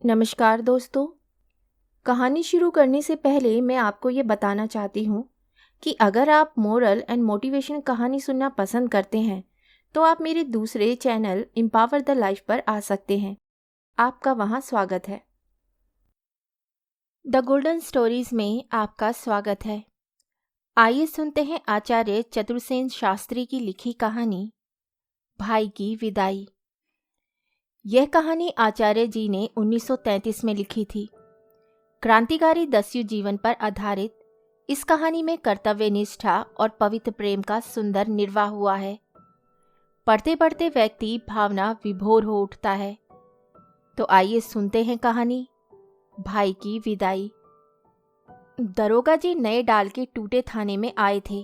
नमस्कार दोस्तों। कहानी शुरू करने से पहले मैं आपको ये बताना चाहती हूँ कि अगर आप मोरल एंड मोटिवेशन कहानी सुनना पसंद करते हैं तो आप मेरे दूसरे चैनल एम्पावर द लाइफ पर आ सकते हैं। आपका वहाँ स्वागत है। द गोल्डन स्टोरीज में आपका स्वागत है। आइए सुनते हैं आचार्य चतुर्सेन शास्त्री की लिखी कहानी भाई की विदाई। यह कहानी आचार्य जी ने 1933 में लिखी थी। क्रांतिकारी दस्यु जीवन पर आधारित इस कहानी में कर्तव्य निष्ठा और पवित्र प्रेम का सुंदर निर्वाह हुआ है। पढ़ते पढ़ते व्यक्ति भावना विभोर हो उठता है। तो आइए सुनते हैं कहानी भाई की विदाई। दरोगा जी नए डाल के टूटे थाने में आए थे।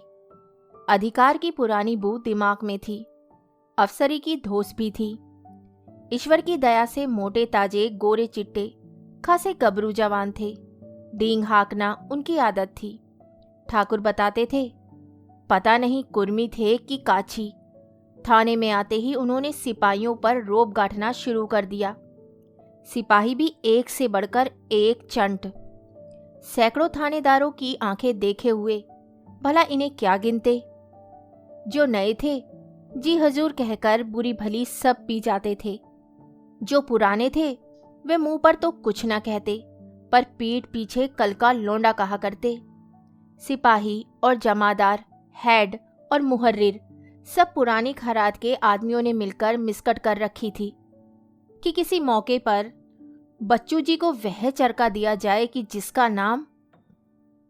अधिकार की पुरानी बू दिमाग में थी, अफसरी की धोस भी थी। ईश्वर की दया से मोटे ताजे गोरे चिट्टे खासे गबरू जवान थे। डींग हाँकना उनकी आदत थी। ठाकुर बताते थे, पता नहीं कुर्मी थे कि काछी। थाने में आते ही उन्होंने सिपाहियों पर रोब गांठना शुरू कर दिया। सिपाही भी एक से बढ़कर एक चंट। सैकड़ों थानेदारों की आंखें देखे हुए भला इन्हें क्या गिनते। जो नए थे जी हजूर कहकर बुरी भली सब पी जाते थे। जो पुराने थे वे मुंह पर तो कुछ ना कहते पर पीठ पीछे कल का लौंडा कहा करते। सिपाही और जमादार, हेड और मुहर्रिर सब पुरानी खरात के आदमियों ने मिलकर मिसकट कर रखी थी कि किसी मौके पर बच्चू जी को वह चरका दिया जाए कि जिसका नाम।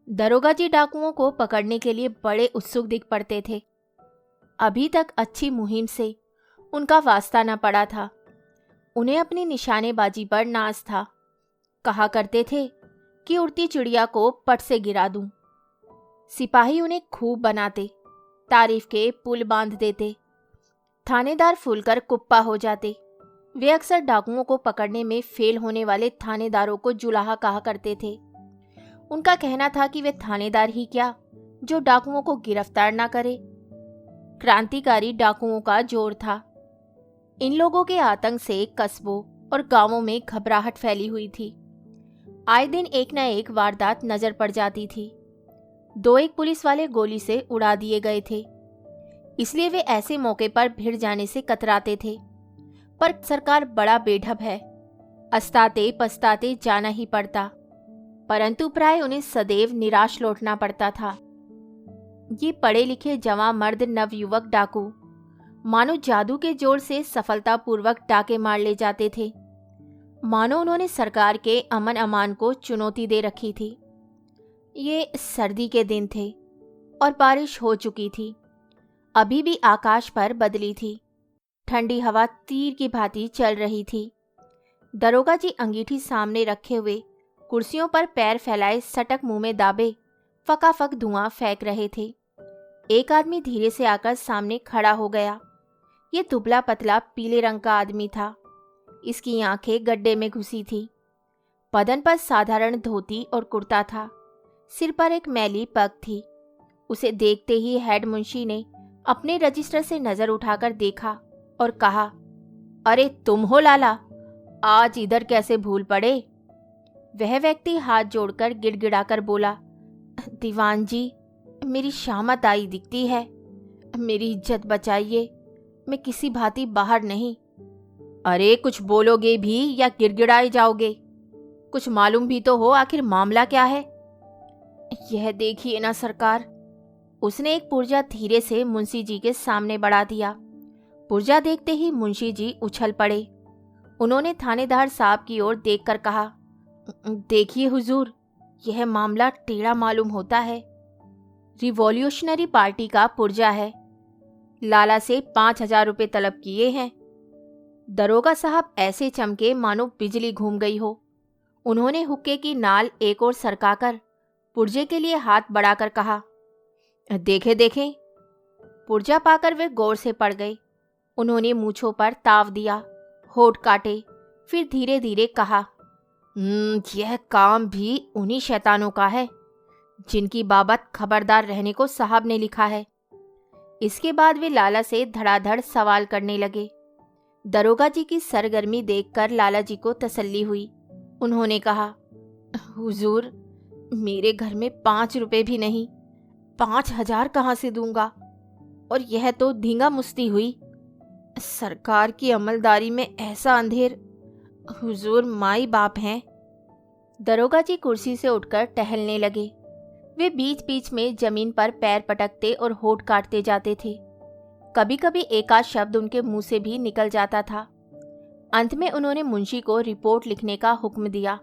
दरोगा जी डाकुओं को पकड़ने के लिए बड़े उत्सुक दिख पड़ते थे। अभी तक अच्छी मुहिम से उनका वास्ता न पड़ा था। उन्हें अपनी निशानेबाजी पर नाज था। कहा करते थे कि उड़ती चिड़िया को पट से गिरा दूं। सिपाही उन्हें खूब बनाते, तारीफ के पुल बांध देते। थानेदार फूलकर कुप्पा हो जाते। वे अक्सर डाकुओं को पकड़ने में फेल होने वाले थानेदारों को जुलाहा कहा करते थे। उनका कहना था कि वे थानेदार ही क्या जो डाकुओं को गिरफ्तार ना करे। क्रांतिकारी डाकुओं का जोर था। इन लोगों के आतंक से कस्बों और गांवों में घबराहट फैली हुई थी। आए दिन एक न एक वारदात नजर पड़ जाती थी। दो एक पुलिस वाले गोली से उड़ा दिए गए थे, इसलिए वे ऐसे मौके पर भिड़ जाने से कतराते थे। पर सरकार बड़ा बेढब है, अस्ताते पछताते जाना ही पड़ता। परंतु प्राय उन्हें सदैव निराश लौटना पड़ता था। ये पढ़े लिखे जवां मर्द नवयुवक डाकू मानो जादू के जोर से सफलतापूर्वक डाके मार ले जाते थे। मानो उन्होंने सरकार के अमन अमान को चुनौती दे रखी थी। ये सर्दी के दिन थे और बारिश हो चुकी थी। अभी भी आकाश पर बदली थी। ठंडी हवा तीर की भांति चल रही थी। दरोगा जी अंगीठी सामने रखे हुए कुर्सियों पर पैर फैलाए सटक मुंह में दाबे फकाफक धुआं फेंक रहे थे। एक आदमी धीरे से आकर सामने खड़ा हो गया। ये दुबला पतला पीले रंग का आदमी था। इसकी आंखें गड्ढे में घुसी थी। बदन पर साधारण धोती और कुर्ता था। सिर पर एक मैली पग थी। उसे देखते ही हेड मुंशी ने अपने रजिस्टर से नजर उठाकर देखा और कहा, अरे तुम हो लाला, आज इधर कैसे भूल पड़े। वह व्यक्ति हाथ जोड़कर गिड़गिड़ाकर बोला, दीवान जी, मेरी शामत आई दिखती है, मेरी इज्जत बचाइए, मैं किसी भांति बाहर नहीं। अरे कुछ बोलोगे भी या गिड़गिड़ाए जाओगे? कुछ मालूम भी तो हो आखिर मामला क्या है। यह देखिए ना सरकार। उसने एक पुर्जा धीरे से मुंशी जी के सामने बढ़ा दिया। पुर्जा देखते ही मुंशी जी उछल पड़े। उन्होंने थानेदार साहब की ओर देखकर कहा, देखिए हुजूर, यह मामला टेढ़ा मालूम होता है। रिवॉल्यूशनरी पार्टी का पुर्जा है। लाला से 5,000 रुपये तलब किए हैं। दरोगा साहब ऐसे चमके मानो बिजली घूम गई हो। उन्होंने हुक्के की नाल एक ओर सरकाकर पुर्जे के लिए हाथ बढ़ाकर कहा, देखें देखें। पुर्जा पाकर वे गौर से पड़ गए। उन्होंने मूंछों पर ताव दिया, होठ काटे, फिर धीरे धीरे कहा, यह काम भी उन्हीं शैतानों का है जिनकी बाबत खबरदार रहने को साहब ने लिखा है। इसके बाद वे लाला से धड़ाधड़ सवाल करने लगे। दरोगा जी की सरगर्मी देखकर लाला जी को तसल्ली हुई। उन्होंने कहा, हुजूर, मेरे घर में 5 रुपए भी नहीं, 5,000 कहाँ से दूंगा? और यह तो धींगा मुश्ती हुई। सरकार की अमलदारी में ऐसा अंधेर। हुजूर माई बाप हैं। दरोगा जी कुर्सी से उठकर टहलने लगे। वे बीच बीच में जमीन पर पैर पटकते और होठ काटते जाते थे। कभी कभी एकाध शब्द उनके मुंह से भी निकल जाता था। अंत में उन्होंने मुंशी को रिपोर्ट लिखने का हुक्म दिया।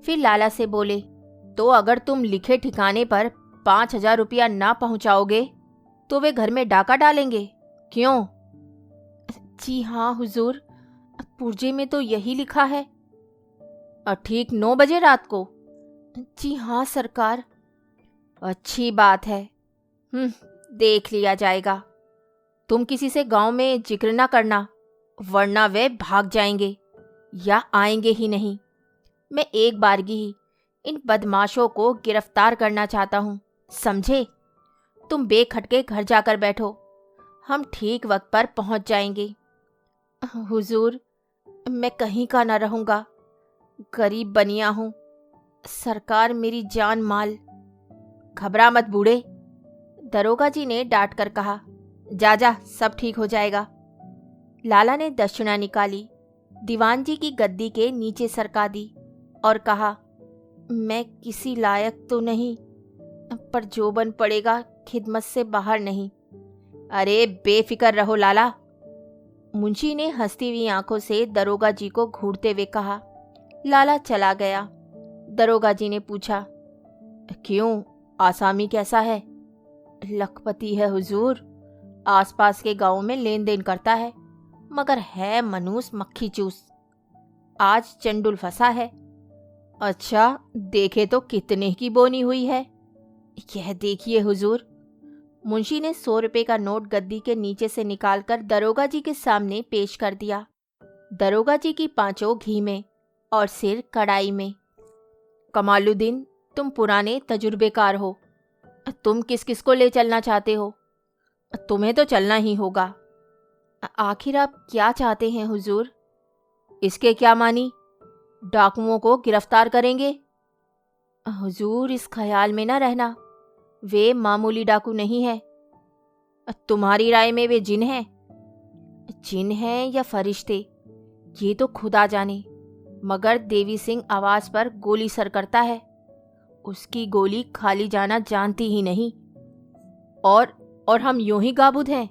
फिर लाला से बोले, तो अगर तुम लिखे ठिकाने पर 5,000 रुपया ना पहुंचाओगे तो वे घर में डाका डालेंगे, क्यों? जी हाँ हुजूर, पुर्जे में तो यही लिखा है। ठीक 9 बजे रात को? जी हाँ सरकार। अच्छी बात है। देख लिया जाएगा। तुम किसी से गांव में जिक्र ना करना, वरना वे भाग जाएंगे या आएंगे ही नहीं। मैं एक बारगी ही इन बदमाशों को गिरफ्तार करना चाहता हूँ, समझे? तुम बेखटके घर जाकर बैठो, हम ठीक वक्त पर पहुंच जाएंगे। हुजूर, मैं कहीं का ना रहूंगा, गरीब बनिया हूं, सरकार मेरी जान माल। घबरा मत बूढ़े, दरोगा जी ने डांट कर कहा। जा जा, सब ठीक हो जाएगा। लाला ने दक्षिणा निकाली, दीवान जी की गद्दी के नीचे सरका दी और कहा, मैं किसी लायक तो नहीं, पर जो बन पड़ेगा खिदमत से बाहर नहीं। अरे बेफिक्र रहो लाला। मुंशी ने हंसती हुई आंखों से दरोगा जी को घूरते हुए कहा। लाला चला गया। दरोगा जी ने पूछा, क्यों, आसामी कैसा है? लखपति है हुजूर, आसपास के गांवों में लेन देन करता है, मगर है मनूस मक्खी चूस। आज चंडुल फंसा है। अच्छा, देखे तो कितने की बोनी हुई है। यह देखिए हुजूर। मुंशी ने 100 रुपए का नोट गद्दी के नीचे से निकालकर दरोगा जी के सामने पेश कर दिया। दरोगा जी की पांचों घी में और सिर कढ़ाई में। कमालुद्दीन, तुम पुराने तजुर्बेकार हो, तुम किस किस को ले चलना चाहते हो? तुम्हें तो चलना ही होगा। आखिर आप क्या चाहते हैं हुजूर? इसके क्या मानी? डाकुओं को गिरफ्तार करेंगे? हुजूर, इस ख्याल में ना रहना, वे मामूली डाकू नहीं है। तुम्हारी राय में वे जिन हैं? जिन हैं या फरिश्ते, ये तो खुदा जाने, मगर देवी सिंह आवाज पर गोली सर करता है। उसकी गोली खाली जाना जानती ही नहीं। और हम यूं ही गाबुद हैं।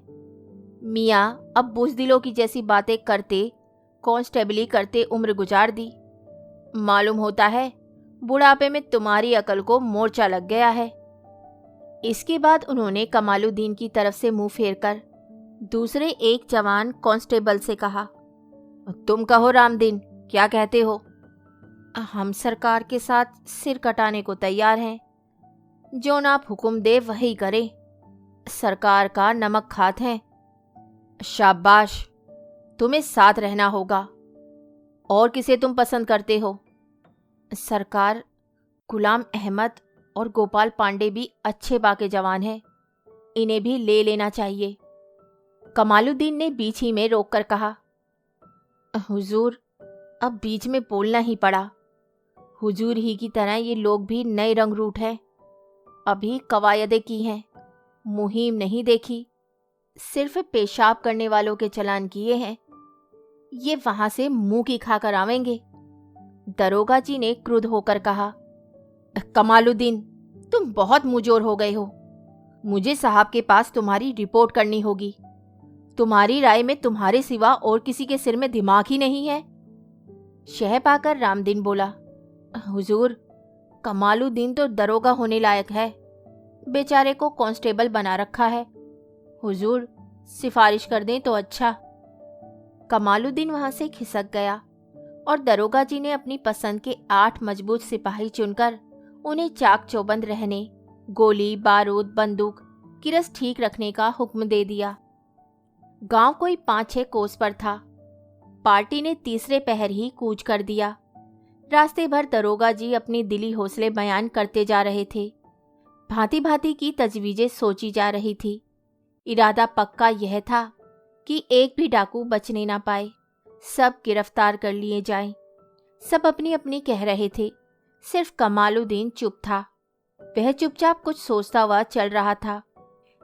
मियाँ अब बुज़दिलों की जैसी बातें करते कांस्टेबली करते उम्र गुजार दी। मालूम होता है बुढ़ापे में तुम्हारी अकल को मोर्चा लग गया है। इसके बाद उन्होंने कमालुद्दीन की तरफ से मुंह फेरकर दूसरे एक जवान कांस्टेबल से कहा, तुम कहो रामदीन, क्या कहते हो? हम सरकार के साथ सिर कटाने को तैयार हैं। जो आप हुक्म दे वही करें। सरकार का नमक खात हैं। शाबाश, तुम्हें साथ रहना होगा। और किसे तुम पसंद करते हो? सरकार, गुलाम अहमद और गोपाल पांडे भी अच्छे बाके जवान हैं, इन्हें भी ले लेना चाहिए। कमालुद्दीन ने बीच ही में रोककर कहा, हुजूर, अब बीच में बोलना ही पड़ा। हुजूर ही की तरह ये लोग भी नए रंग रूट हैं। अभी कवायदे की हैं, मुहिम नहीं देखी, सिर्फ पेशाब करने वालों के चालान किए हैं। ये वहां से मुंह की खाकर आवेंगे। दरोगा जी ने क्रुद्ध होकर कहा, कमालुद्दीन, तुम बहुत मुंहजोर हो गए हो। मुझे साहब के पास तुम्हारी रिपोर्ट करनी होगी। तुम्हारी राय में तुम्हारे सिवा और किसी के सिर में दिमाग ही नहीं है। शह पाकर रामदीन बोला, हुजूर, कमालुद्दीन तो दरोगा होने लायक है, बेचारे को कांस्टेबल बना रखा है। हुजूर, सिफारिश कर दें तो अच्छा। कमालुद्दीन वहां से खिसक गया और दरोगा जी ने अपनी पसंद के 8 मजबूत सिपाही चुनकर उन्हें चाक चौबंद रहने, गोली बारूद बंदूक किरस ठीक रखने का हुक्म दे दिया। गांव कोई 5-6 कोस पर था। पार्टी ने तीसरे पहर ही कूच कर दिया। रास्ते भर दरोगा जी अपनी दिली हौसले बयान करते जा रहे थे। भांति भांति की तजवीजें सोची जा रही थी। इरादा पक्का यह था कि एक भी डाकू बचने ना पाए, सब गिरफ्तार कर लिए जाएं। सब अपनी अपनी कह रहे थे, सिर्फ कमालुद्दीन चुप था। वह चुपचाप कुछ सोचता हुआ चल रहा था।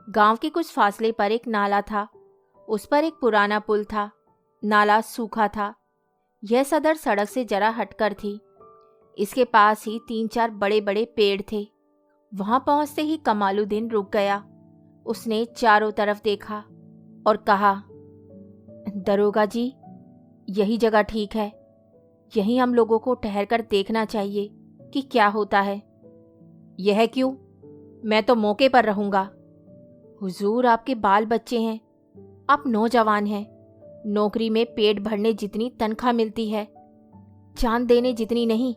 गांव के कुछ फासले पर एक नाला था। उस पर एक पुराना पुल था। नाला सूखा था। यह सदर सड़क से जरा हटकर थी। इसके पास ही 3-4 बड़े बड़े पेड़ थे। वहां पहुंचते ही कमालुद्दीन रुक गया। उसने चारों तरफ देखा और कहा, दरोगा जी, यही जगह ठीक है। यहीं हम लोगों को ठहरकर देखना चाहिए कि क्या होता है। यह क्यों? मैं तो मौके पर रहूंगा। हुजूर, आपके बाल बच्चे हैं, आप नौजवान हैं। नौकरी में पेट भरने जितनी तनख्वाह मिलती है, जान देने जितनी नहीं।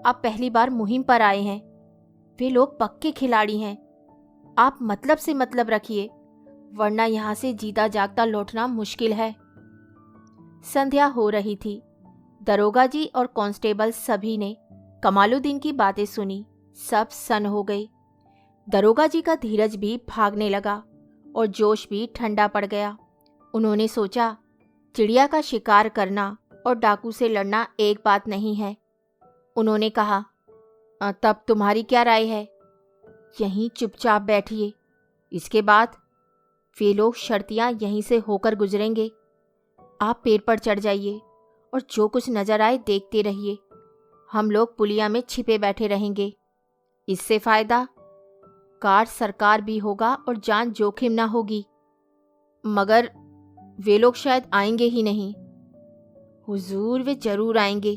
आप पहली बार मुहिम पर आए हैं। वे लोग पक्के खिलाड़ी हैं। आप मतलब से मतलब रखिए, वरना यहां से जीता जागता लौटना मुश्किल है। संध्या हो रही थी। दरोगा जी और कांस्टेबल सभी ने कमालुद्दीन की बातें सुनी। सब सन्न हो गए। दरोगा जी का धीरज भी भागने लगा और जोश भी ठंडा पड़ गया। उन्होंने सोचा, चिड़िया का शिकार करना और डाकू से लड़ना एक बात नहीं है। उन्होंने कहा, तब तुम्हारी क्या राय है? यहीं चुपचाप बैठिए। इसके बाद वे लोग शर्तियां यहीं से होकर गुजरेंगे। आप पेड़ पर चढ़ जाइए और जो कुछ नजर आए देखते रहिए। हम लोग पुलिया में छिपे बैठे रहेंगे। इससे फायदा कार सरकार भी होगा और जान जोखिम ना होगी। मगर वे लोग शायद आएंगे ही नहीं। हुजूर, वे जरूर आएंगे।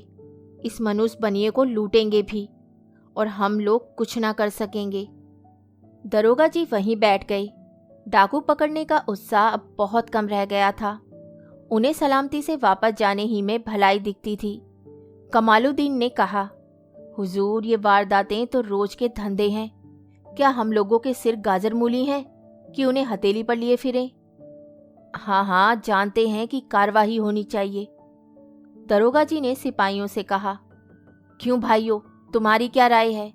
इस मनुष्य बनिए को लूटेंगे भी और हम लोग कुछ ना कर सकेंगे। दरोगा जी वहीं बैठ गए। डाकू पकड़ने का उत्साह अब बहुत कम रह गया था। उन्हें सलामती से वापस जाने ही में भलाई दिखती थी। कमालुद्दीन ने कहा, हुजूर, ये वारदातें तो रोज के धंधे हैं। क्या हम लोगों के सिर गाजर मूली हैं कि उन्हें हथेली पर लिए फिरें? हाँ हाँ, जानते हैं कि कार्रवाई होनी चाहिए। दरोगा जी ने सिपाहियों से कहा, क्यों भाइयों, तुम्हारी क्या राय है?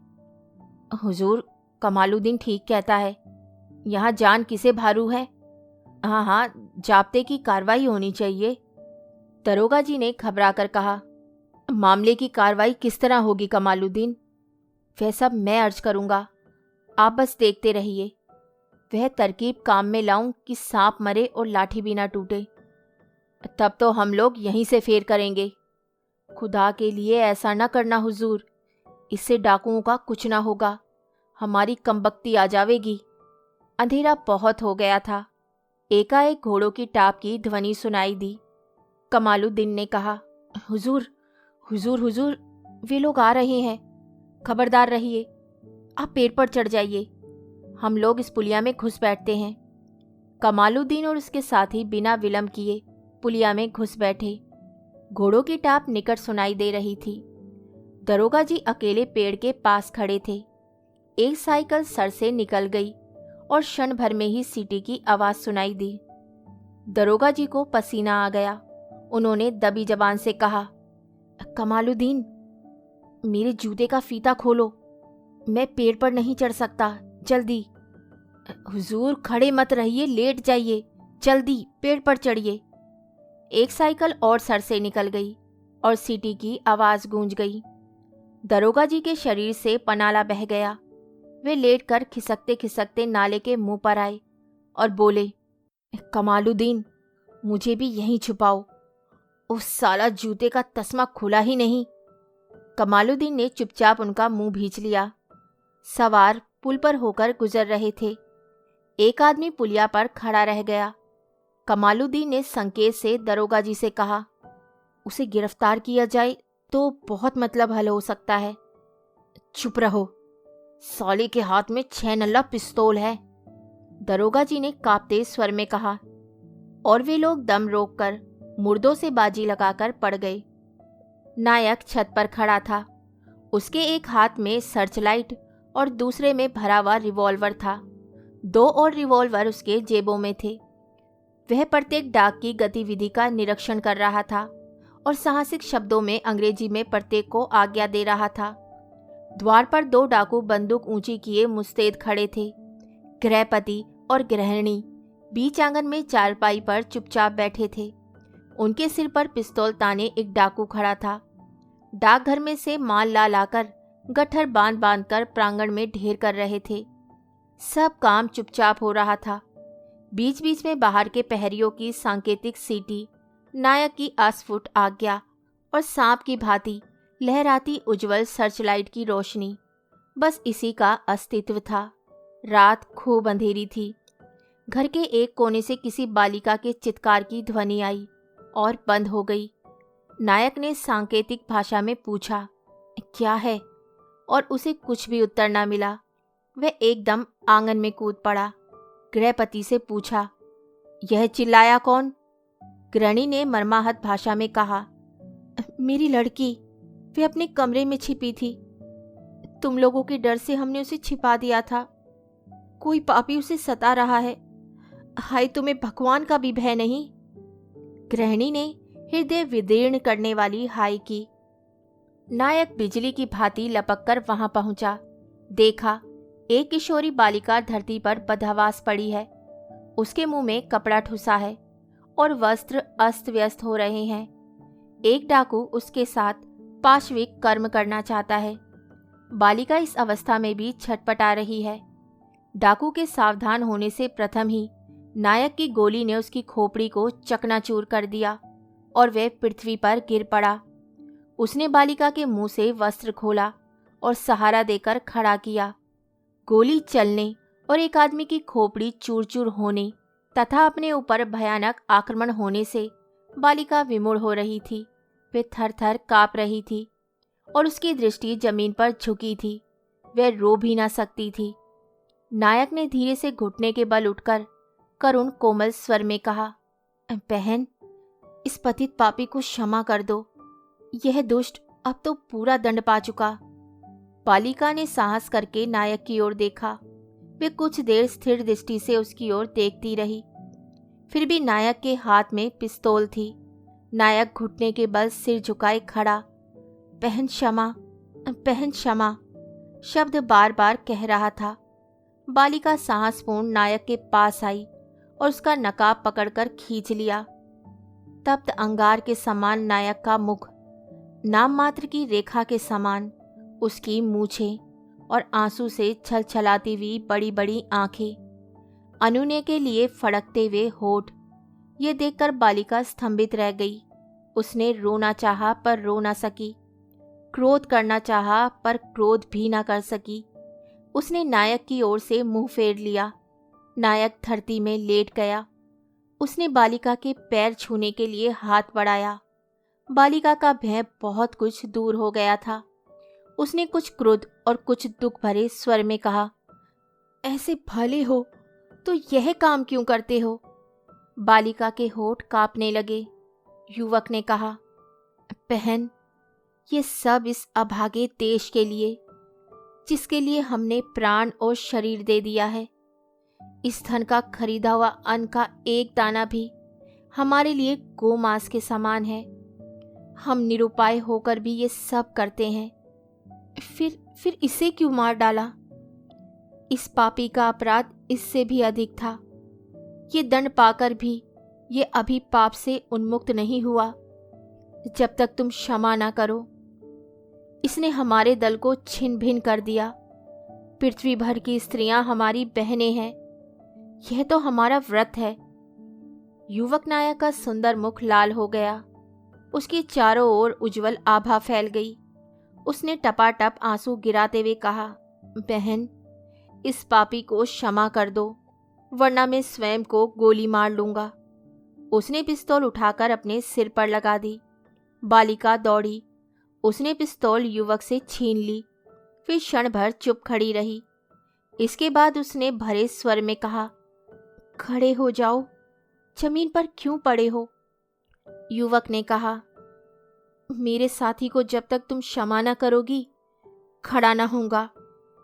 हुजूर, कमालुद्दीन ठीक कहता है। यहाँ जान किसे भारू है? हाँ हाँ, जाब्ते की कार्रवाई होनी चाहिए। दरोगा जी ने घबराकर कहा, मामले की कार्रवाई किस तरह होगी कमालुद्दीन? वह सब मैं अर्ज करूँगा, आप बस देखते रहिए। वह तरकीब काम में लाऊं कि सांप मरे और लाठी भी ना टूटे। तब तो हम लोग यहीं से फेर करेंगे। खुदा के लिए ऐसा ना करना हुजूर, इससे डाकुओं का कुछ ना होगा। हमारी कमबख्ती आ जावेगी। अंधेरा बहुत हो गया था। एकाएक घोड़ों की टाप की ध्वनि सुनाई दी। कमालुद्दीन ने कहा, हुजूर हुजूर हुजूर, वे लोग आ रहे हैं। खबरदार रहिए। आप पेड़ पर चढ़ जाइए। हम लोग इस पुलिया में घुस बैठते हैं। कमालुद्दीन और उसके साथी बिना विलंब किए पुलिया में घुस बैठे। घोड़ों की टाप निकट सुनाई दे रही थी। दरोगा जी अकेले पेड़ के पास खड़े थे। एक साइकिल सर से निकल गई और क्षण भर में ही सीटी की आवाज सुनाई दी। दरोगा जी को पसीना आ गया। उन्होंने दबी जबान से कहा, कमालुद्दीन, मेरे जूते का फीता खोलो। मैं पेड़ पर नहीं चढ़ सकता, जल्दी। हुजूर, खड़े मत रहिए, लेट जाइए। जल्दी पेड़ पर चढ़िए। एक साइकिल और सर से निकल गई और सीटी की आवाज गूंज गई। दरोगा जी के शरीर से पनाला बह गया। वे लेटकर खिसकते खिसकते नाले के मुंह पर आए और बोले, कमालुद्दीन, मुझे भी यहीं छुपाओ। उस साला जूते का तस्मा खुला ही नहीं। कमालुद्दीन ने चुपचाप उनका मुंह भींच लिया। सवार पुल पर होकर गुजर रहे थे। एक आदमी पुलिया पर खड़ा रह गया। कमालुद्दीन ने संकेत से दरोगा जी से कहा, उसे गिरफ्तार किया जाए तो बहुत मतलब हल हो सकता है। चुप रहो, साले के हाथ में 6 नल्ला पिस्तौल है। दरोगा जी ने कांपते स्वर में कहा, और वे लोग दम रोककर मुर्दों से बाजी लगाकर पड़ गए। नायक छत पर खड़ा था। उसके एक हाथ में सर्चलाइट और दूसरे में भरा हुआ रिवॉल्वर था। 2 और रिवॉल्वर उसके जेबों में थे। वह प्रत्येक डाक की गतिविधि का निरीक्षण कर रहा था और साहसिक शब्दों में अंग्रेजी में प्रत्येक को आज्ञा दे रहा था। द्वार पर 2 डाकू बंदूक ऊंची किए मुस्तैद खड़े थे। गृहपति और गृहिणी बीच आंगन में चारपाई पर चुपचाप बैठे थे। उनके सिर पर पिस्तौल ताने एक डाकू खड़ा था। डाकघर में से माल ला लाकर गट्ठर बांध बांध कर प्रांगण में ढेर कर रहे थे। सब काम चुपचाप हो रहा था। बीच बीच में बाहर के प्रहरियों की सांकेतिक सीटी, नायक की अस्फुट आज्ञा और सांप की भांति लहराती उज्जवल सर्चलाइट की रोशनी, बस इसी का अस्तित्व था। रात खूब अंधेरी थी। घर के एक कोने से किसी बालिका के चित्कार की ध्वनि आई और बंद हो गई। नायक ने सांकेतिक भाषा में पूछा, क्या है? और उसे कुछ भी उत्तर न मिला। वह एकदम आंगन में कूद पड़ा। गृहपति से पूछा, यह चिल्लाया कौन? गृहिणी ने मर्माहत भाषा में कहा, मेरी लड़की, वे अपने कमरे में छिपी थी। तुम लोगों के डर से हमने उसे छिपा दिया था। कोई पापी उसे सता रहा है। हाय, तुम्हें भगवान का भी भय नहीं? गृहिणी ने हृदय विदीर्ण करने वाली हाय की। नायक बिजली की भांति लपक कर वहां पहुंचा। देखा, एक किशोरी बालिका धरती पर बदहवास पड़ी है। उसके मुंह में कपड़ा ठुसा है और वस्त्र अस्त व्यस्त हो रहे हैं। एक डाकू उसके साथ पाशविक कर्म करना चाहता है। बालिका इस अवस्था में भी छटपटा रही है। डाकू के सावधान होने से प्रथम ही नायक की गोली ने उसकी खोपड़ी को चकनाचूर कर दिया और वह पृथ्वी पर गिर पड़ा। उसने बालिका के मुंह से वस्त्र खोला और सहारा देकर खड़ा किया। गोली चलने और एक आदमी की खोपड़ी चूर चूर होने तथा अपने ऊपर भयानक आक्रमण होने से बालिका विमूढ़ हो रही थी। वे थर थर काँप रही थी और उसकी दृष्टि जमीन पर झुकी थी। वह रो भी ना सकती थी। नायक ने धीरे से घुटने के बल उठकर करुण कोमल स्वर में कहा, बहन, इस पतित पापी को क्षमा कर दो। यह दुष्ट अब तो पूरा दंड पा चुका। बालिका ने साहस करके नायक की ओर देखा। वे कुछ देर स्थिर दृष्टि से उसकी ओर देखती रही। फिर भी नायक के हाथ में पिस्तौल थी। नायक घुटने के बल सिर झुकाए खड़ा, बहन क्षमा, बहन क्षमा, शब्द बार बार कह रहा था। बालिका साहसपूर्ण नायक के पास आई और उसका नकाब पकड़कर खींच लिया। तप्त अंगार के समान नायक का मुख, नाम मात्र की रेखा के समान उसकी मूछें और आंसू से छलछलाती हुई बड़ी बड़ी आंखें, अनुनय के लिए फड़कते हुए होठ, ये देखकर बालिका स्तंभित रह गई। उसने रोना चाहा पर रो ना सकी, क्रोध करना चाहा पर क्रोध भी ना कर सकी। उसने नायक की ओर से मुंह फेर लिया। नायक धरती में लेट गया। उसने बालिका के पैर छूने के लिए हाथ बढ़ाया। बालिका का भय बहुत कुछ दूर हो गया था। उसने कुछ क्रोध और कुछ दुख भरे स्वर में कहा, ऐसे भले हो तो यह काम क्यों करते हो? बालिका के होठ कांपने लगे। युवक ने कहा, बहन, ये सब इस अभागे देश के लिए, जिसके लिए हमने प्राण और शरीर दे दिया है। इस धन का खरीदा हुआ अन्न का एक दाना भी हमारे लिए गोमांस के समान है। हम निरुपाय होकर भी ये सब करते हैं। फिर इसे क्यों मार डाला? इस पापी का अपराध इससे भी अधिक था। ये दंड पाकर भी ये अभी पाप से उन्मुक्त नहीं हुआ जब तक तुम क्षमा ना करो। इसने हमारे दल को छिन्न भिन्न कर दिया। पृथ्वी भर की स्त्रियां हमारी बहनें हैं। यह तो हमारा व्रत है। युवक नायक का सुंदर मुख लाल हो गया। उसकी चारों ओर उज्जवल आभा फैल गई। उसने टपाटप आंसू गिराते हुए कहा, बहन, इस पापी को क्षमा कर दो, वरना मैं स्वयं को गोली मार लूंगा। उसने पिस्तौल उठाकर अपने सिर पर लगा दी। बालिका दौड़ी। उसने पिस्तौल युवक से छीन ली। फिर क्षण भर चुप खड़ी रही। इसके बाद उसने भरे स्वर में कहा, खड़े हो जाओ, जमीन पर क्यों पड़े हो? युवक ने कहा, मेरे साथी को जब तक तुम क्षमा न करोगी, खड़ा न होऊंगा।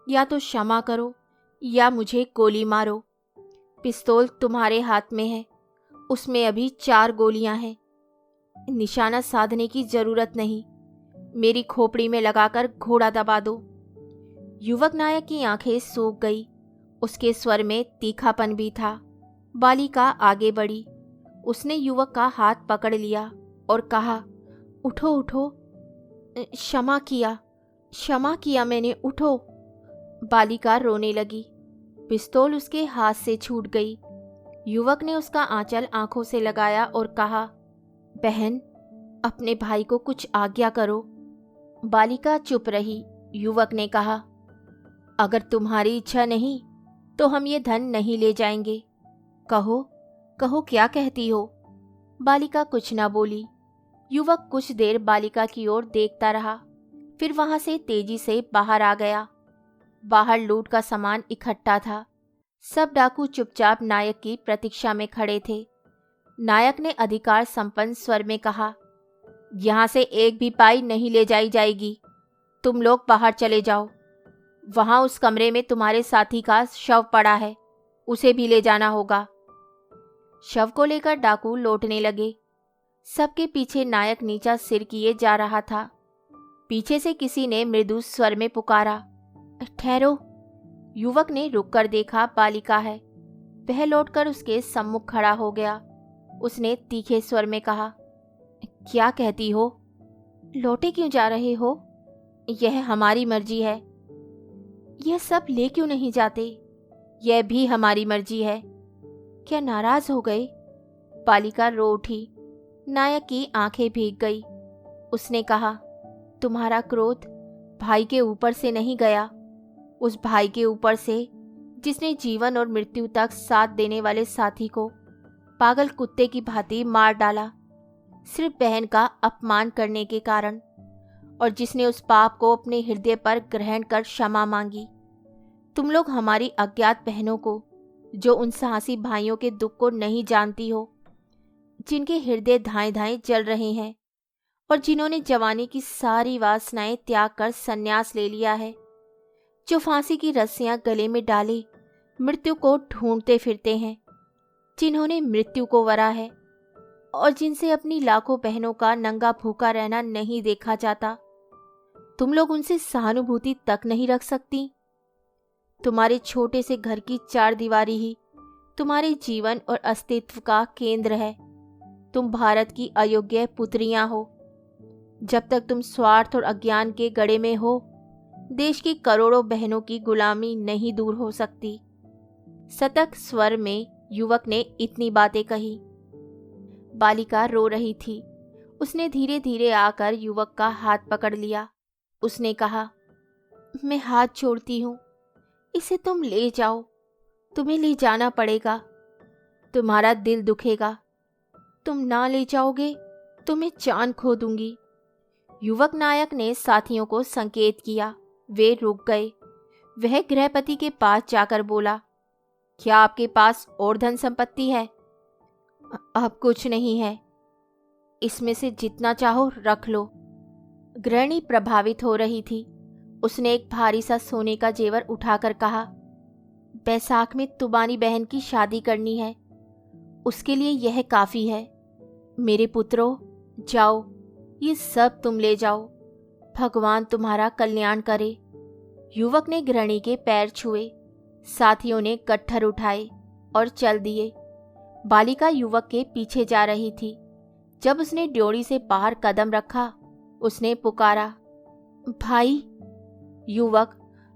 या तो क्षमा करो या मुझे गोली मारो। पिस्तौल तुम्हारे हाथ में है, उसमें अभी 4 गोलियां हैं। निशाना साधने की जरूरत नहीं, मेरी खोपड़ी में लगाकर घोड़ा दबा दो। युवक नायक की आंखें सूख गई। उसके स्वर में तीखापन भी था। बालिका आगे बढ़ी। उसने युवक का हाथ पकड़ लिया और कहा, उठो उठो। क्षमा किया मैंने, उठो। बालिका रोने लगी। पिस्तौल उसके हाथ से छूट गई। युवक ने उसका आंचल आंखों से लगाया और कहा, बहन, अपने भाई को कुछ आज्ञा करो। बालिका चुप रही। युवक ने कहा, अगर तुम्हारी इच्छा नहीं तो हम ये धन नहीं ले जाएंगे। कहो कहो, क्या कहती हो? बालिका कुछ न बोली। युवक कुछ देर बालिका की ओर देखता रहा, फिर वहां से तेजी से बाहर आ गया। बाहर लूट का सामान इकट्ठा था। सब डाकू चुपचाप नायक की प्रतीक्षा में खड़े थे। नायक ने अधिकार संपन्न स्वर में कहा, यहाँ से एक भी पाई नहीं ले जाई जाएगी। तुम लोग बाहर चले जाओ। वहां उस कमरे में तुम्हारे साथी का शव पड़ा है, उसे भी ले जाना होगा। शव को लेकर डाकू लौटने लगे। सबके पीछे नायक नीचा सिर किए जा रहा था। पीछे से किसी ने मृदु स्वर में पुकारा, ठहरो। युवक ने रुककर देखा, बालिका है। वह लौटकर उसके सम्मुख खड़ा हो गया। उसने तीखे स्वर में कहा, क्या कहती हो? लौटे क्यों जा रहे हो? यह हमारी मर्जी है। यह सब ले क्यों नहीं जाते? यह भी हमारी मर्जी है। क्या नाराज हो गए? बालिका रो उठी। नायक की आंखें भीग गई। उसने कहा, तुम्हारा क्रोध भाई के ऊपर से नहीं गया, उस भाई के ऊपर से जिसने जीवन और मृत्यु तक साथ देने वाले साथी को पागल कुत्ते की भांति मार डाला, सिर्फ बहन का अपमान करने के कारण, और जिसने उस पाप को अपने हृदय पर ग्रहण कर क्षमा मांगी। तुम लोग हमारी अज्ञात बहनों को, जो उन साहसी भाइयों के दुख को नहीं जानती हो, जिनके हृदय धाएं धाएं जल रहे हैं और जिन्होंने जवानी की सारी वासनाएं त्याग कर संन्यास ले लिया है, जो फांसी की रस्सियां गले में डाले मृत्यु को ढूंढते फिरते हैं, जिन्होंने मृत्यु को वरा है और जिनसे अपनी लाखों बहनों का नंगा भूखा रहना नहीं देखा जाता, तुम लोग उनसे सहानुभूति तक नहीं रख सकती? तुम्हारे छोटे से घर की चार दीवारी ही तुम्हारे जीवन और अस्तित्व का केंद्र है। तुम भारत की अयोग्य पुत्रियां हो। जब तक तुम स्वार्थ और अज्ञान के गड़े में हो, देश की करोड़ों बहनों की गुलामी नहीं दूर हो सकती। सतर्क स्वर में युवक ने इतनी बातें कही। बालिका रो रही थी। उसने धीरे धीरे आकर युवक का हाथ पकड़ लिया। उसने कहा, मैं हाथ जोड़ती हूँ, इसे तुम ले जाओ। तुम्हें ले जाना पड़ेगा। तुम्हारा दिल दुखेगा। तुम ना ले जाओगे तो मैं जान खो दूंगी। युवक नायक ने साथियों को संकेत किया। वे रुक गए। वह गृहपति के पास जाकर बोला, क्या आपके पास और धन संपत्ति है? अब कुछ नहीं है। इसमें से जितना चाहो रख लो। गृहिणी प्रभावित हो रही थी। उसने एक भारी सा सोने का जेवर उठाकर कहा, बैसाख में तुम्हारी बहन की शादी करनी है, उसके लिए यह काफी है। मेरे पुत्रों, जाओ, ये सब तुम ले जाओ। भगवान तुम्हारा कल्याण करे। युवक ने गृहिणी के पैर छुए। साथियों ने गट्ठर उठाए और चल दिए। बालिका युवक के पीछे जा रही थी। जब उसने ड्योढ़ी से बाहर कदम रखा, उसने पुकारा, भाई। युवक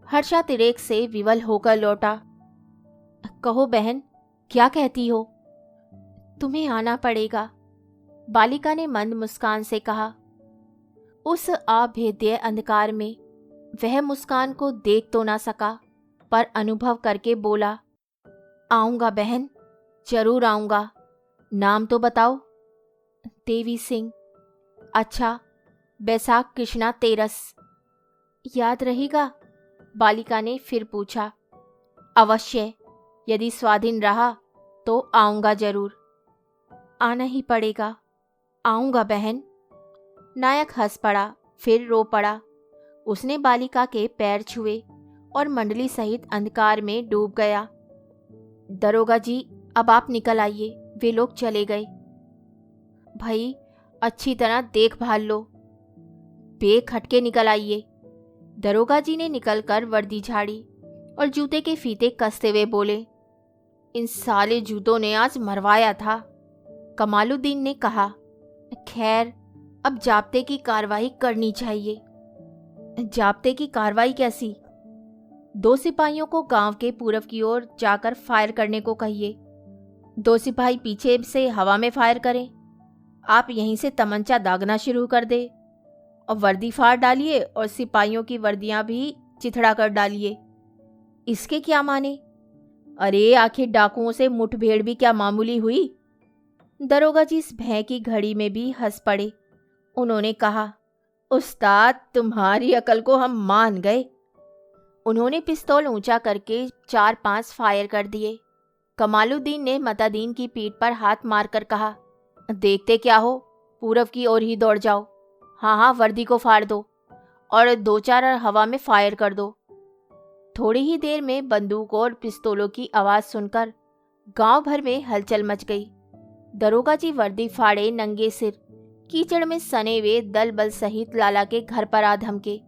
हर्षातिरेक से विवल होकर लौटा। कहो बहन, क्या कहती हो? तुम्हें आना पड़ेगा, बालिका ने मंद मुस्कान से कहा। उस अभेद्य अंधकार में वह मुस्कान को देख तो ना सका, पर अनुभव करके बोला, आऊंगा बहन, जरूर आऊंगा। नाम तो बताओ। देवी सिंह। अच्छा, बैसाख कृष्णा तेरस। याद रहेगा? बालिका ने फिर पूछा। अवश्य, यदि स्वाधीन रहा तो आऊंगा जरूर। आना ही पड़ेगा। आऊंगा बहन। नायक हंस पड़ा, फिर रो पड़ा। उसने बालिका के पैर छुए और मंडली सहित अंधकार में डूब गया। दरोगा जी, अब आप निकल आइए। वे लोग चले गए। भाई, अच्छी तरह देखभाल लो। बेखटके निकल आइए। दरोगा जी ने निकलकर वर्दी झाड़ी और जूते के फीते कसते हुए बोले, इन साले जूतों ने आज मरवाया था। कमालुद्दीन ने कहा, खैर, अब जाब्ते की कार्रवाई करनी चाहिए। जाब्ते की कार्रवाई कैसी? 2 सिपाहियों को गांव के पूरब की ओर जाकर फायर करने को कहिए। 2 सिपाही पीछे से हवा में फायर करें। आप यहीं से तमंचा दागना शुरू कर दे और वर्दी फाड़ डालिए और सिपाहियों की वर्दियां भी चिथड़ा कर डालिए। इसके क्या माने? अरे आखिर डाकुओं से मुठभेड़ भी क्या मामूली हुई? दरोगा जी इस भय की घड़ी में भी हंस पड़े। उन्होंने कहा, उस्ताद तुम्हारी अकल को हम मान गए। उन्होंने पिस्तौल ऊंचा करके 4-5 फायर कर दिए। कमालुद्दीन ने मतादीन की पीठ पर हाथ मारकर कहा, देखते क्या हो, पूरब की ओर ही दौड़ जाओ। हाँ हाँ, वर्दी को फाड़ दो और 2-4 हवा में फायर कर दो। थोड़ी ही देर में बंदूक और पिस्तौलों की आवाज़ सुनकर गांव भर में हलचल मच गई। दरोगा जी वर्दी फाड़े नंगे सिर कीचड़ में सने हुए दल बल सहित लाला के घर पर आ धमके।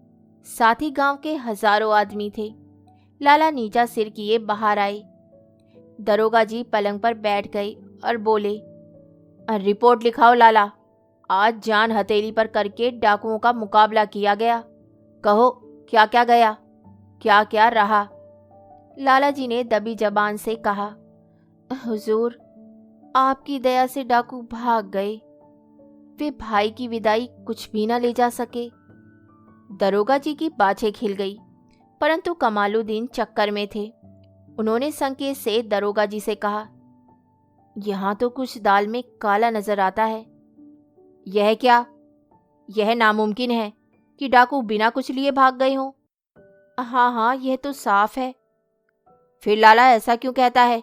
साथ ही गांव के हजारों आदमी थे। लाला नीचा सिर किए बाहर आए। दरोगा जी पलंग पर बैठ गए और बोले, रिपोर्ट लिखाओ लाला। आज जान हथेली पर करके डाकुओं का मुकाबला किया गया। कहो क्या क्या गया, क्या क्या रहा। लाला जी ने दबी जबान से कहा, हुजूर आपकी दया से डाकू भाग गए। वे भाई की विदाई कुछ भी न ले जा सके। दरोगा जी की बाछें खिल गई, परंतु कमालुद्दीन चक्कर में थे। उन्होंने संकेत से दरोगा जी से कहा, यहाँ तो कुछ दाल में काला नजर आता है। यह क्या? यह नामुमकिन है कि डाकू बिना कुछ लिए भाग गए हों। हाँ हाँ, यह तो साफ है। फिर लाला ऐसा क्यों कहता है?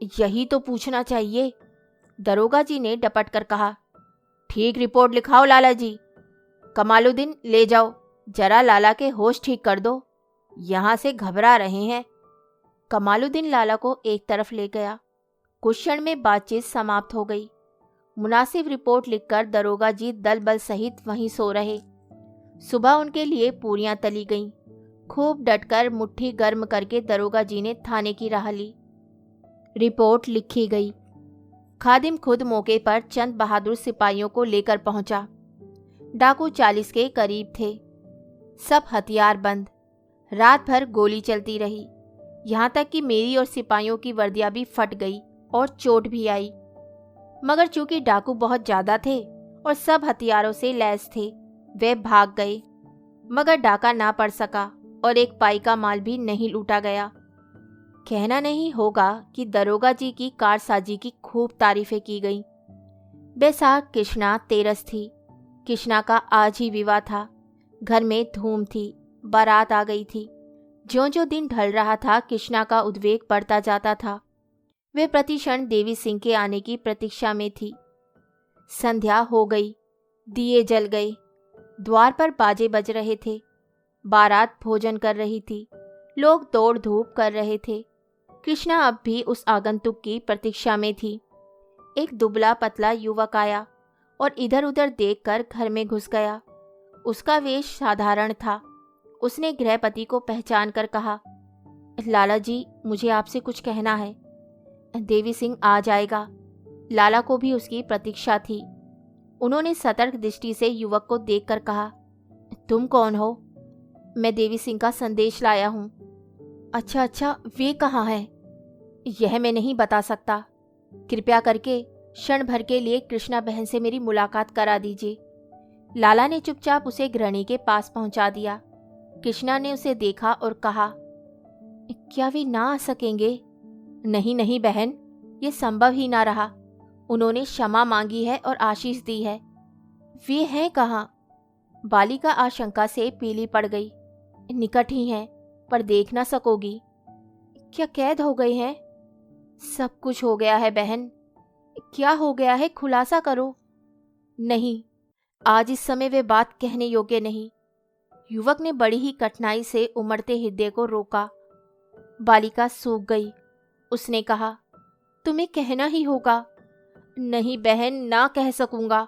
यही तो पूछना चाहिए। दरोगा जी ने डपट कर कहा, ठीक रिपोर्ट लिखाओ लाला जी। कमालुद्दीन ले जाओ, जरा लाला के होश ठीक कर दो, यहाँ से घबरा रहे हैं। कमालुद्दीन लाला को एक तरफ ले गया। कुछ क्षण में बातचीत समाप्त हो गई। मुनासिब रिपोर्ट लिखकर दरोगा जी दल बल सहित वहीं सो रहे। सुबह उनके लिए पूरियां तली गईं। खूब डटकर मुट्ठी गर्म करके दरोगा जी ने थाने की राह ली। रिपोर्ट लिखी गई। खादिम खुद मौके पर चंद बहादुर सिपाहियों को लेकर पहुंचा। डाकू 40 के करीब थे, सब हथियार बंद। रात भर गोली चलती रही, यहाँ तक कि मेरी और सिपाहियों की वर्दियां भी फट गई और चोट भी आई। मगर चूंकि डाकू बहुत ज्यादा थे और सब हथियारों से लैस थे, वे भाग गए। मगर डाका ना पड़ सका और एक पाई का माल भी नहीं लूटा गया। कहना नहीं होगा कि दरोगा जी की कारसाजी की खूब तारीफें की गईं। बैसाख कृष्णा तेरस थी। कृष्णा का आज ही विवाह था। घर में धूम थी, बारात आ गई थी। ज्यों ज्यों दिन ढल रहा था, कृष्णा का उद्वेग बढ़ता जाता था। वे प्रतिक्षण देवी सिंह के आने की प्रतीक्षा में थी। संध्या हो गई, दिए जल गए, द्वार पर बाजे बज रहे थे, बारात भोजन कर रही थी, लोग दौड़ धूप कर रहे थे। कृष्णा अब भी उस आगंतुक की प्रतीक्षा में थी। एक दुबला पतला युवक आया और इधर उधर देखकर घर में घुस गया। उसका वेश साधारण था। उसने गृहपति को पहचान कर कहा, लाला जी, मुझे आपसे कुछ कहना है। देवी सिंह आ जाएगा। लाला को भी उसकी प्रतीक्षा थी। उन्होंने सतर्क दृष्टि से युवक को देखकर कहा, तुम कौन हो? मैं देवी सिंह का संदेश लाया हूँ। अच्छा, वे कहाँ हैं? यह मैं नहीं बता सकता। कृपया करके क्षण भर के लिए कृष्णा बहन से मेरी मुलाकात करा दीजिए। लाला ने चुपचाप उसे गृहिणी के पास पहुंचा दिया। कृष्णा ने उसे देखा और कहा, क्या वे ना आ सकेंगे? नहीं बहन, ये संभव ही ना रहा। उन्होंने क्षमा मांगी है और आशीष दी है। वे हैं कहाँ? बालिका आशंका से पीली पड़ गई। निकट ही हैं, पर देख ना सकोगी। क्या कैद हो गए हैं? सब कुछ हो गया है बहन। क्या हो गया है, खुलासा करो। नहीं, आज इस समय वे बात कहने योग्य नहीं। युवक ने बड़ी ही कठिनाई से उमड़ते हृदय को रोका। बालिका सूख गई। उसने कहा, तुम्हें कहना ही होगा। नहीं बहन, ना कह सकूंगा।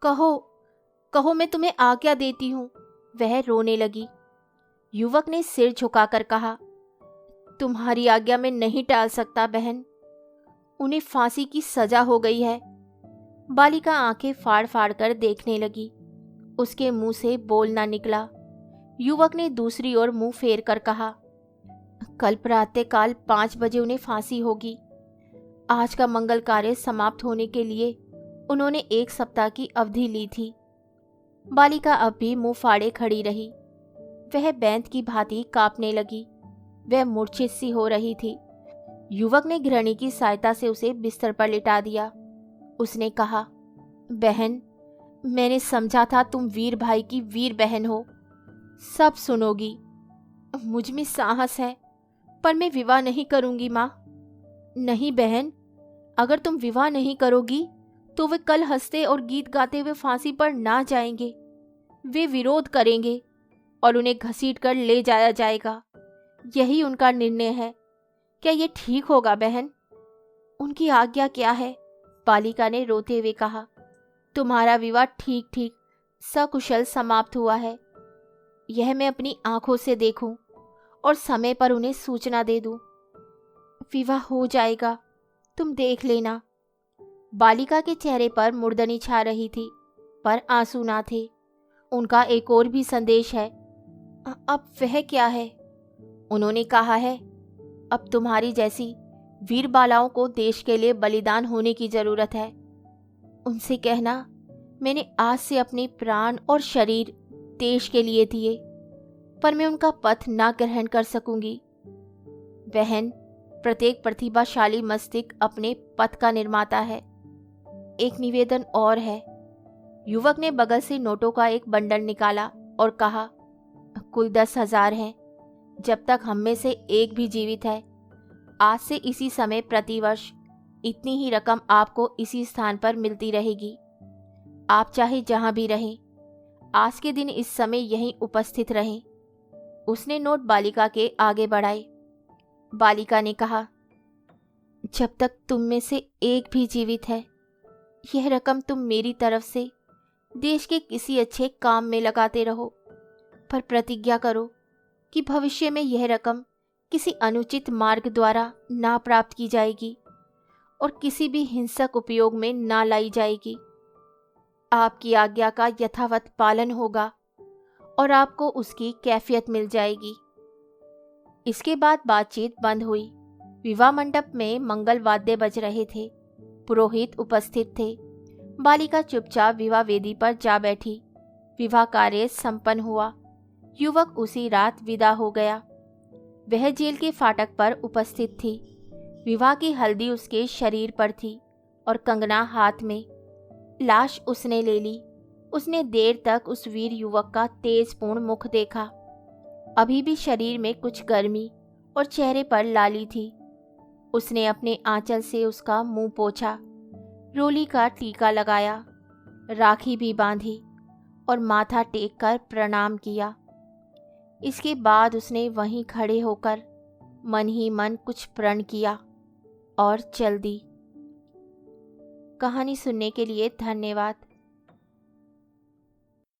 कहो, मैं तुम्हें आज्ञा देती हूँ। वह रोने लगी। युवक ने सिर झुकाकर कहा, तुम्हारी आज्ञा में नहीं टाल सकता बहन। उन्हें फांसी की सजा हो गई है। बालिका आंखें फाड़ फाड़ कर देखने लगी। उसके मुंह से बोल ना निकला। युवक ने दूसरी ओर मुंह फेर कर कहा, कल प्रातःकाल 5 बजे उन्हें फांसी होगी। आज का मंगल कार्य समाप्त होने के लिए उन्होंने 1 सप्ताह की अवधि ली थी। बालिका अब भी मुंह फाड़े खड़ी रही। वह बैंत की भांति कांपने लगी। वह मूर्छित सी हो रही थी। युवक ने घृणी की सहायता से उसे बिस्तर पर लिटा दिया। उसने कहा, बहन, मैंने समझा था तुम वीर भाई की वीर बहन हो, सब सुनोगी। मुझ में साहस है, पर मैं विवाह नहीं करूंगी माँ। नहीं बहन, अगर तुम विवाह नहीं करोगी तो वे कल हंसते और गीत गाते हुए फांसी पर ना जाएंगे। वे विरोध करेंगे और उन्हें घसीट कर ले जाया जाएगा। यही उनका निर्णय है। क्या ये ठीक होगा बहन? उनकी आज्ञा क्या है? बालिका ने रोते हुए कहा, तुम्हारा विवाह ठीक ठीक सकुशल समाप्त हुआ है। यह मैं अपनी आंखों से देखूं और समय पर उन्हें सूचना दे दूं। विवाह हो जाएगा, तुम देख लेना। बालिका के चेहरे पर मुर्दनी छा रही थी, पर आंसू ना थे। उनका एक और भी संदेश है। अब वह क्या है? उन्होंने कहा है, अब तुम्हारी जैसी वीर बालाओं को देश के लिए बलिदान होने की जरूरत है। उनसे कहना, मैंने आज से अपने प्राण और शरीर देश के लिए दिए, पर मैं उनका पथ ना ग्रहण कर सकूंगी। बहन, प्रत्येक प्रतिभाशाली मस्तिष्क अपने पथ का निर्माता है। एक निवेदन और है। युवक ने बगल से नोटों का एक बंडल निकाला और कहा, कुल 10,000 हैं। जब तक हम में से एक भी जीवित है, आज से इसी समय प्रतिवर्ष इतनी ही रकम आपको इसी स्थान पर मिलती रहेगी। आप चाहे जहां भी रहें, आज के दिन इस समय यहीं उपस्थित रहें। उसने नोट बालिका के आगे बढ़ाए। बालिका ने कहा, जब तक तुम में से एक भी जीवित है, यह रकम तुम मेरी तरफ से देश के किसी अच्छे काम में लगाते रहो, पर प्रतिज्ञा करो कि भविष्य में यह रकम किसी अनुचित मार्ग द्वारा ना प्राप्त की जाएगी और किसी भी हिंसक उपयोग में ना लाई जाएगी। आपकी आज्ञा का यथावत पालन होगा और आपको उसकी कैफियत मिल जाएगी। इसके बाद बातचीत बंद हुई। विवाह मंडप में मंगल वाद्य बज रहे थे। पुरोहित उपस्थित थे। बालिका चुपचाप विवाह वेदी पर जा बैठी। विवाह कार्य संपन्न हुआ। युवक उसी रात विदा हो गया। वह जेल के फाटक पर उपस्थित थी। विवाह की हल्दी उसके शरीर पर थी और कंगना हाथ में। लाश उसने ले ली। उसने देर तक उस वीर युवक का तेजपूर्ण मुख देखा। अभी भी शरीर में कुछ गर्मी और चेहरे पर लाली थी। उसने अपने आंचल से उसका मुंह पोंछा, रोली का टीका लगाया, राखी भी बांधी और माथा टेक कर प्रणाम किया। इसके बाद उसने वहीं खड़े होकर मन ही मन कुछ प्रण किया और चल दी। कहानी सुनने के लिए धन्यवाद।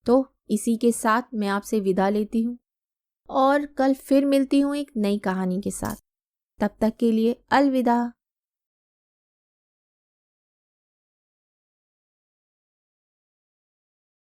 तो इसी के साथ मैं आपसे विदा लेती हूँ और कल फिर मिलती हूँ एक नई कहानी के साथ। तब तक के लिए अलविदा।